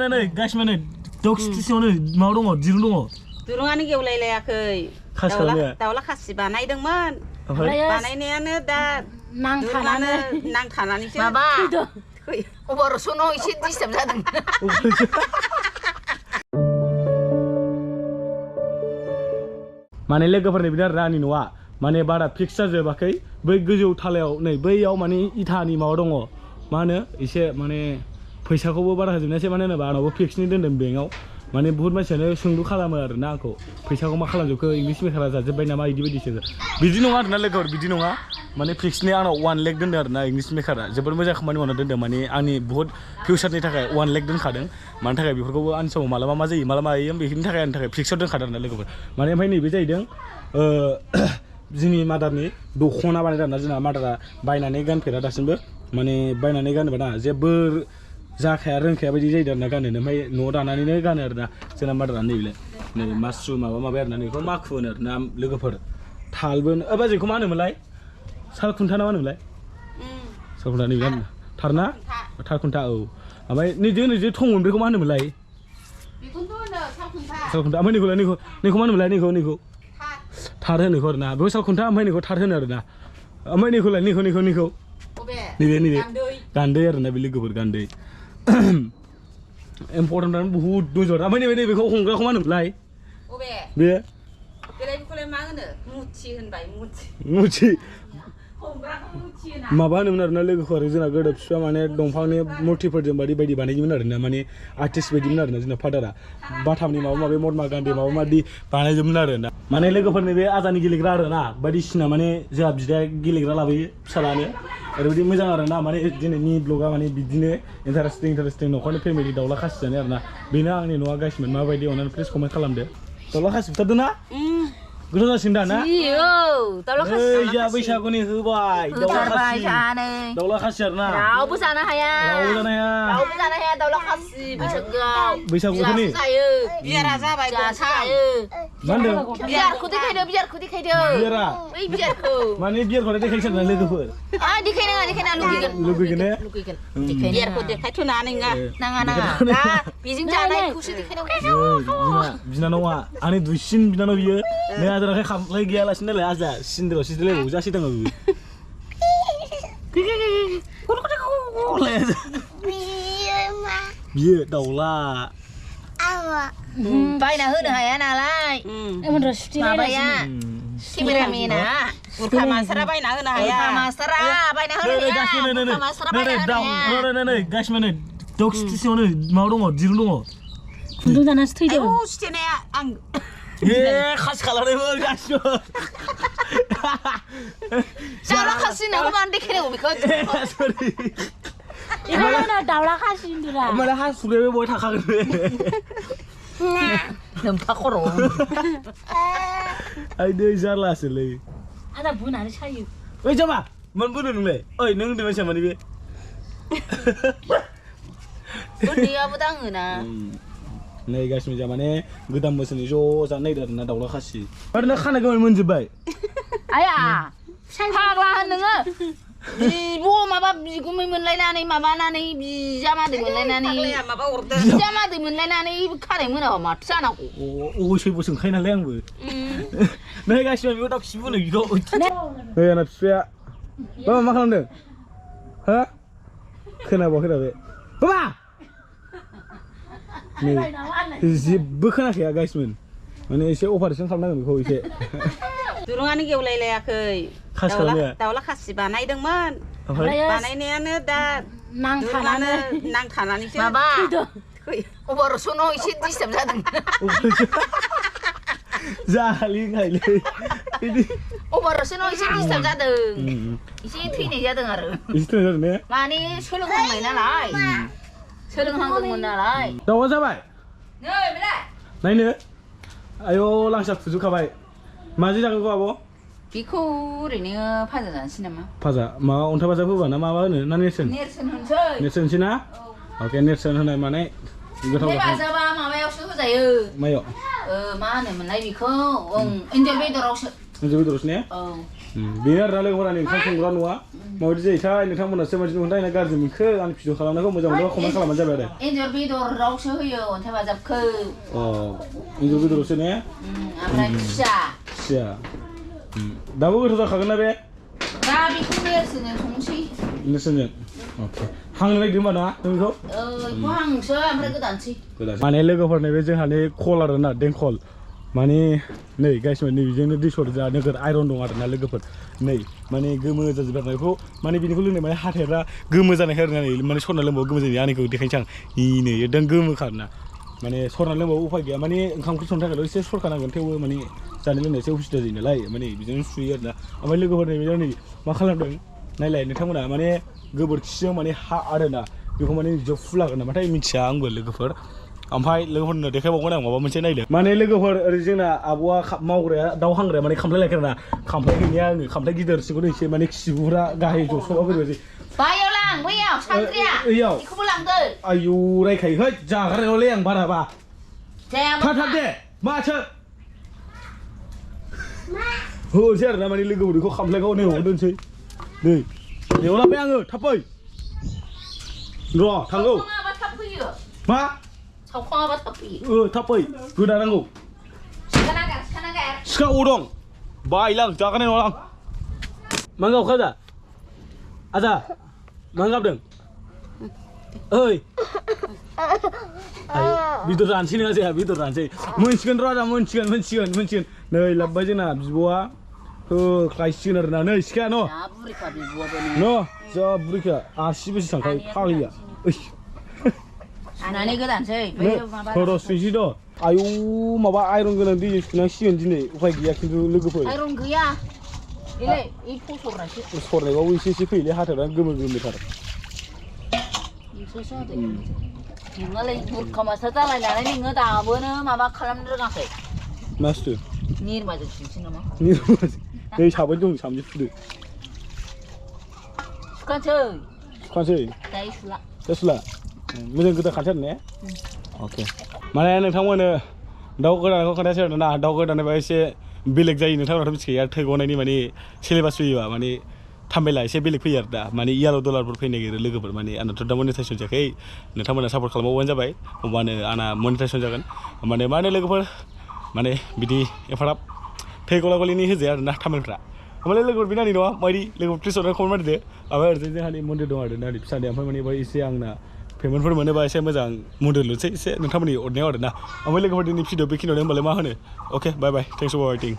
नै गासिबो नै दग स्टेसनावनो माबा दङ दिरुं दङ दुरुङानो गेवलायलायाखै दाउला खासि बानायदोंमोन बानायनायानो दा नांथानानैसो माबा अपारेसनाव एसे डिस्टार्ब जादों माने लोगोफोरनि बिदि आरो आंनि न'आ माने बारा फिक्स जाजोबाखै बै गोजौ थालायाव नै बैयाव माने इथानि माबा दङ मा होनो एसे माने फैसाखौबो बारा होजोबनायसै मानो होनोबा आंनावबो फिक्सनि दोनदों बेंकआव माने बुहुत मानसियानो सोंलु खालामो आरोना आंखौ फैसाखौ मा खालामजोबखो इंलिस मेकारा जाजोब्बाय नामा बिदि बायदिसो बिदि नङा आरोना लोगोफोर बिदि नङा माने फिक्सनि आंनाव 1 लाख दोनदों आरोना इंलिस मेकारा जोबोद मोजां खामानि मावना दोनदों माने आंनि बुहुत फिउचारनि थाखाय 1 लाख दोनखादों मानि थाखाय बेफोरखौबो आंनि समाव मालाबा मा जायो मालाबा मायो बेनि थाखाय आंनि थाखाय फिक्सआव दोनखादों आरोना लोगोफोर माने ओमफ्राय नैबे जाहैदों जोंनि मादारनि दख'ना बानायदों आरोना जोंना मादारा बायनानै गानफेरा दासिमबो माने बायनानै गानोबा ना जेबो जाखाया रोंखाया बायदि जायो आरोना गानो ओमफ्राय न'आव दानानैनो गानो आरोना जोंना मादारा नैबेलाय नै मासरुम माबा आरोना बेखौ माखु होनो आरोना लोगोफोर थालबो बाजैखौ मा होनोमोनलाय साल खुन्था ना मा होनोमोनलाय साल खुन्था नैबे थारना थार खुन्था औ ओमफ्राय नैजे थंमोन बेखौ मा होनोमोनलाय साल खुन्था ओमफ्राय नैखौ मा होनोमोनलाय नैखौ थार होनोखौ आरोना बेखौ साल खुन्था ओमफ्राय नैखौ थार होनो आरोना ओमफ्राय नैखौलाय नैखौ नैबे गान्दै आरोना बे लोगोफोर गान्दै इम्पर्टेन्ट बहुत दङ ओमफ्राय नैबेखौ हमग्राखौ मा होनोमोनलाय बे बेलायखौलाय मा होनो मुथि होनबाय मुथि माबा होनोमोन आरोना लोगोफोर जोंना गोदो बिफा माने दंफांनि मुर्तिफोरजों बायदि बानायोमोन आरोना माने आर्टिस्ट बायदिमोन आरोना जोंना फादारा बाथामनि माबा माबि महात्मा गान्धी माबा माबि बानायजोबोमोन आरोना माने लोगोफोरनि बे आजानि गेलेग्रा आरोना बायदिसिना माने जोंहा बिदाया गेलेग्रा लाबोयो फिसालानो ओरैबायदि मोजां आरोना माने दिनैनि ब्लगा माने बिदिनो इन्टारेस्टिं न'खरनि फेमिलि दाउला खासि जानाय आरोना बेनो आंनि न'आ गासिमोन माबायदि अननानै प्लिज कमेन्ट खालामदो दाउला खासि बुथारदों ना गोथाव जासिगोन दा ना बैसागुनि होबाय दाउला खासि आरोना रावबो जानो हाया दाउला खासि बैसागुनि बियारा जाबाय मा होनदों बियारखौ देखायदो बियारा बै बियारखौ माने बियारखौ देखायसै ना लोगोफोर देखायनाङा लुगैगोन बियारखौ देखायथ'ना नाङा बेजों जानायखौसो देखायनांगौ बिनानावा आंनि दुइसिन बिनानाव बियो नों आदाराखाय खामफ्लाय गैयालासिनो नालाय आजा सिन्देलाव सिदेलायबावो जासिदों बियो दाउला बायना होनो हाया नालाय माबाया केमेरामेना बुरखा मास्टारा बायना होनो हाया मास्टारा बायना होनो हाया गासिबो नै दग स्टेसनावनो माबा दङ दिरुं दङ खुन्दुं जानासो थैदों सुथेनाया आं खासि खालामनायमोन गासिबो दाउला खासि होननायखौ मानो देखायनांगौ बेखौ दाउला खासि होनदोंरा माने हासुग्राया बय थाखागोन लोमफा खर' आइदै जारलासोलै आदा बोनानै सायो ओइ जामा मोन बोनो नोंलाय ओइ नों होनदों मानसिया माने बे उन्दैयाबो दाङोना नै गासिबो जा माने गोदान बोसोरनि ज' जानो नागिरदों आरोना दाउला खासि ओरैनो खानाय गोमोन मोनजोब्बाय आया फाग्ला होन नोङो बिब' माबा बिगुमै मोनलायनानै माबानानै बिजामादै मोनलायनानै खानाय मोनाबा माथो जानांगौ अबयसैबो सोंखायो नालाय आंबो नै गासिबो बेखौ दा खिबो होनो बेखौ नै आंना बिफाया बाबा मा खालामदों हो खोनाबावाखै दा बे बाबा जेबो खोनाखाया गाइसमोन माने एसे अपारेसन खालामनांगोन बेखौ एसे दुरुङानो गेवलायलायाखै दाउला खासि बानायदोंमोन बानायनायानो दा नांथानानैसो माबा अपारेसनाव एसे डिस्टार्ब जादों जालिंहायलै अपारेसनाव एसे डिस्टार्ब जादों एसे थैनाय जादों आरो एसे थैनाय जादों ने माने सोलोंहांबाय नालाय सोलोंहांदोंमोन नालाय दाउआ जाबाय नायनो आयौ लांसा फुजोबखाबाय माजों जागोन आब' बेखौ ओरैनो फाजा जानोसै नामा फाजा माबा अन्थाइ बाजाब होबा ना माबा होनो ना नेरसोन नेरसोनसै ना अके नेरसोन होनाय माने गोथाव बाजाबा माबायावसो होजायो मायाव मा होनोमोनलाय बेखौ एन्जर बेदरावसो एन्जर बेदरावसो ने औ बेनो आरोना लोगोफोरा ओंखाम संग्रा न'आ माबायदि जायोथाय नोंथांमोनासो माबायदि नुदों ना गाज्रि मोनखो आंनि भिडिअ खालामनायखौ मोजां मोनोबा कमेन्ट खालामबानो जाबाय आरो एन्जर बेदरावसो होयो अन्थाइ बाजाबखौ एन्जर बेदरावसो ने ओमफ्राय खुसिया दाबो गोथाव जाखागोन ना बे दा बेखौ नेरसोनो संसै नोंसोरजों अके हांनो नागिरदों होनबा ना नोंखौ बेखौ हांसो ओमफ्राय गोदानसै माने लोगोफोरनि बे जोंहानि कल आरोना देंखल माने नै गाइस नै बेजोंनो दै सरजा नोगोर आइरन दं आरोना लोगोफोर नै माने गोमो जाजोबनायखौ माने बिनिखौ लोंनाय माने हाथायफ्रा गोमो जानायखाय आरोना नै माने सरना लोंबावो गोमो जायो आंनिखौ देखायनोसै आं नै एकदम गोमोखा आरोना माने सरना लोंबावो उफाय गैया माने ओंखाम ओंख्रि संनो थाखायल' एसे सरखानांगोन थेवबो माने जानाय लोंनाय एसे उसुबिदा जायो नालाय माने बिजोंनो सुयो आरोना ओमफ्राय लोगोफोरनि बेयाव नै मा खालामदों नायलाय नोंथांमोना माने गोबोरखिजों माने हा आरोना बेखौ माने जब फुलागोन नामाथाय मिथिया आंबो लोगोफोर ओमफ्राय लोगोफोरनो देखायबावगोन आं माबा मोनसे नायदों माने लोगोफोर ओरै जोंना आब'आ मावग्राया दाउ हांग्राया माने खामफ्लाय लायखायो ना खामफ्लाय गैया आङो खामफ्लाय गिदिरसिखौ एसे माने खिबुरा गाहाय जस'बा बोरैबायदि बायाव लां बैयाव सान्द्रिया ओइयाव बेखौबो लांदो आयौ रायखायो है जाग्रायावलै आं बाराबा जाया थाब दे माथो होसै आरोना माने लोगोफोरखौ खामफ्लायखौ नै दोनसै नै बेयाव लांबाय आङो थाब फै र' थांगौ थाब फैयो मा सावखाङाबा थाब फैयो थाब फै गोदानांगौ सिखा अ दं बायलां जागानाय नङा आं मा गावखा दा आदा मा गाबदों ओइ बेदर जानोसै नङा जोंहा बेदर जानोसै मोनसिगोन र' आदा मोनसिगोन नै लाबबाय जोंना बिब'आ होख्लायसिगोन आरोना नै सिखाया न' जा बुरैखा आसिबोसो थांखायो फाग्लिया सुनानै गोदानसै र' सुनोसै द' आयौ माबा आइरन गोनां दैजों सुनांसिगोन दिनै उफाय गैया खिन्थु लोगोफोर आइरन गैया सरनायबाबो एसे फैयोलै हाथारा गोमोथार नोङोलाय बुरखा मास्टार जालायनानै नोङो दाबोनो माबा खालामनो रोङाखै मासथो निरमाजों सुनोसै नामा दै साबोन दं सामजों सुदो सुखानोसै दायो सुला मोजां गोदा खानसै ने अके माने नोंथांमोननो दाउ गोदानखौ खोन्थासै आरोना दाउ गोदानबा एसे बेलेग जायो नोंथांमोनाथ' मिथिखायो आरो थै गनायनि माने सिलेबास फैयोबा माने थाम्बायला एसे बेलेग फैयो आरो दा माने इयाल' डलारफोर फैनो नागिरो लोगोफोर माने आंनाथ' दा मनिटाइजेसन जायाखै नोंथांमोना सापर्ट खालामबानो जाबाय होमबानो आंना मनिटाइजेसन जागोन माने मा होनो लोगोफोर माने बिदि एफाराब थै गला गलिनि होजाया आरोना थामिलफ्रा ओमफ्राय लोगोफोर बे नानि नङा मायदि लोगोफोर प्लिज अननानै कमेन्ट मारिदो ओमफ्राय ओरैजाय जोंहानि मन्दिर दं आरो नानि फिसानि ओमफ्राय माने बेहाय एसे आंना पेमेन्टफोर मोनोबा एसे मोजां मन्दिर लुनोसै एसे नोंथांमोननि अननायाव आरोना ओमफ्राय लोगोफोर दिनै भिडिअ बेखिनियावनो होमबालाय मा होनो अके बाय बाय थेंक्स फर वाचिं